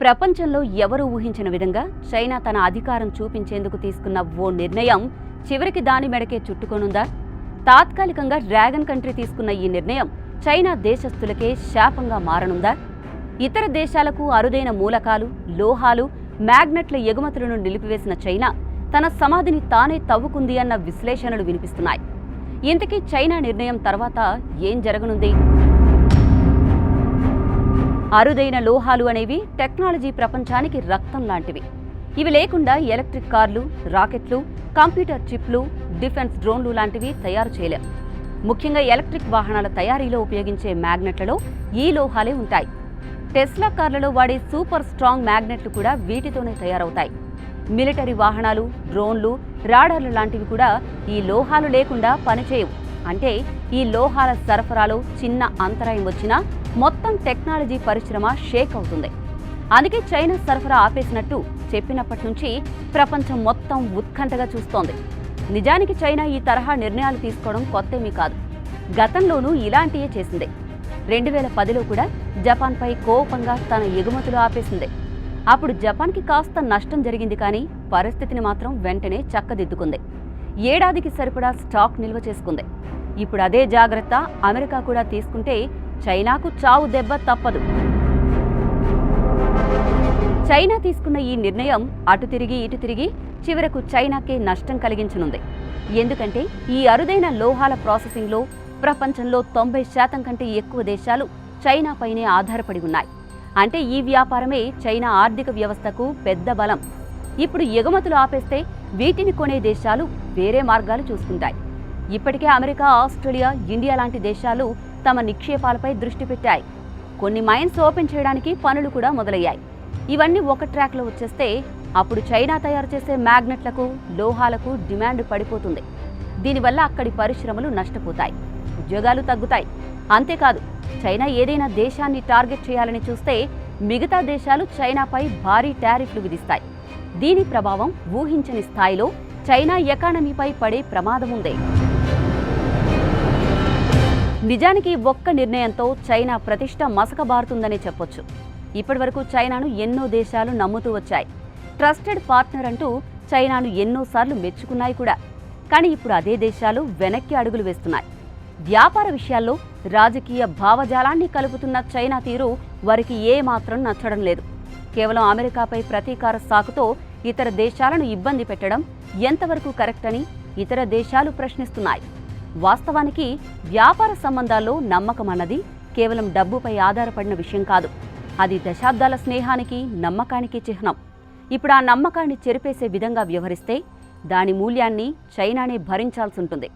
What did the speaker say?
ప్రపంచంలో ఎవరూ ఊహించిన విధంగా చైనా తన అధికారం చూపించేందుకు తీసుకున్న ఓ నిర్ణయం చివరికి దాని మెడకే చుట్టుకొనుందా? తాత్కాలికంగా డ్రాగన్ కంట్రీ తీసుకున్న ఈ నిర్ణయం చైనా దేశస్థులకే శాపంగా మారనుందా? ఇతర దేశాలకు అరుదైన మూలకాలు, లోహాలు, మ్యాగ్నెట్ల ఎగుమతులను నిలిపివేసిన చైనా తన సమాధిని తానే తవ్వుకుంది అన్న విశ్లేషణలు వినిపిస్తున్నాయి. ఇంతకీ చైనా నిర్ణయం తర్వాత ఏం జరగనుంది? అరుదైన లోహాలు అనేవి టెక్నాలజీ ప్రపంచానికి రక్తం లాంటివి. ఇవి లేకుండా ఎలక్ట్రిక్ కార్లు, రాకెట్లు, కంప్యూటర్ చిప్లు, డిఫెన్స్ డ్రోన్లు లాంటివి తయారు చేయలేం. ముఖ్యంగా ఎలక్ట్రిక్ వాహనాల తయారీలో ఉపయోగించే మ్యాగ్నెట్లలో ఈ లోహాలే ఉంటాయి. టెస్లా కార్లలో వాడే సూపర్ స్ట్రాంగ్ మ్యాగ్నెట్లు కూడా వీటితోనే తయారవుతాయి. మిలిటరీ వాహనాలు, డ్రోన్లు, రాడార్లు లాంటివి కూడా ఈ లోహాలు లేకుండా పనిచేయవు. అంటే ఈ లోహాల సరఫరాలో చిన్న అంతరాయం వచ్చినా మొత్తం టెక్నాలజీ పరిశ్రమ షేక్ అవుతుంది. అందుకే చైనా సరఫరా ఆపేసినట్టు చెప్పినప్పటి నుంచి ప్రపంచం మొత్తం ఉత్కంఠగా చూస్తోంది. నిజానికి చైనా ఈ తరహా నిర్ణయాలు తీసుకోవడం కొత్తేమీ కాదు. గతంలోనూ ఇలాంటియే చేసింది. 2010లో కూడా జపాన్పై కోపంగా తన ఎగుమతులు ఆపేసింది. అప్పుడు జపాన్కి కాస్త నష్టం జరిగింది, కానీ పరిస్థితిని మాత్రం వెంటనే చక్కదిద్దుకుంది. ఏడాదికి సరిపడా స్టాక్ నిల్వ చేసుకుంది. ఇప్పుడు అదే జాగ్రత్త అమెరికా కూడా తీసుకుంటే చైనాకు చావు దెబ్బ తప్పదు. చైనా తీసుకున్న ఈ నిర్ణయం అటు తిరిగి ఇటు తిరిగి చివరకు చైనాకే నష్టం కలిగించనుంది. ఎందుకంటే ఈ అరుదైన లోహాల ప్రాసెసింగ్లో ప్రపంచంలో 90% కంటే ఎక్కువ దేశాలు చైనాపైనే ఆధారపడి ఉన్నాయి. అంటే ఈ వ్యాపారమే చైనా ఆర్థిక వ్యవస్థకు పెద్ద బలం. ఇప్పుడు ఎగుమతులు ఆపేస్తే వీటిని కొనే దేశాలు వేరే మార్గాలు చూసుకుంటాయి. ఇప్పటికే అమెరికా, ఆస్ట్రేలియా, ఇండియా లాంటి దేశాలు తమ నిక్షేపాలపై దృష్టి పెట్టాయి. కొన్ని మైన్స్ ఓపెన్ చేయడానికి పనులు కూడా మొదలయ్యాయి. ఇవన్నీ ఒక ట్రాక్లో వచ్చేస్తే అప్పుడు చైనా తయారు చేసే మ్యాగ్నెట్లకు, లోహాలకు డిమాండ్ పడిపోతుంది. దీనివల్ల అక్కడి పరిశ్రమలు నష్టపోతాయి, ఉద్యోగాలు తగ్గుతాయి. అంతేకాదు, చైనా ఏదైనా దేశాన్ని టార్గెట్ చేయాలని చూస్తే మిగతా దేశాలు చైనాపై భారీ టారిఫ్లు విధిస్తాయి. దీని ప్రభావం ఊహించని స్థాయిలో చైనా ఎకానమీపై పడే ప్రమాదం ఉంది. నిజానికి ఒక్క నిర్ణయంతో చైనా ప్రతిష్ట మసకబారుతుందనే చెప్పొచ్చు. ఇప్పటివరకు చైనాను ఎన్నో దేశాలు నమ్ముతూ వచ్చాయి. ట్రస్టెడ్ పార్ట్నర్ అంటూ చైనాను ఎన్నోసార్లు మెచ్చుకున్నాయి కూడా. కానీ ఇప్పుడు అదే దేశాలు వెనక్కి అడుగులు వేస్తున్నాయి. వ్యాపార విషయాల్లో రాజకీయ భావజాలాన్ని కలుపుతున్న చైనా తీరు వారికి ఏమాత్రం నచ్చడం లేదు. కేవలం అమెరికాపై ప్రతీకార సాకుతో ఇతర దేశాలను ఇబ్బంది పెట్టడం ఎంతవరకు కరెక్ట్ అని ఇతర దేశాలు ప్రశ్నిస్తున్నాయి. వాస్తవానికి వ్యాపార సంబంధాల్లో నమ్మకం అన్నది కేవలం డబ్బుపై ఆధారపడిన విషయం కాదు. అది దశాబ్దాల స్నేహానికి, నమ్మకానికి చిహ్నం. ఇప్పుడు ఆ నమ్మకాన్ని చెరిపేసే విధంగా వ్యవహరిస్తే దాని మూల్యాన్ని చైనానే భరించాల్సి ఉంటుంది.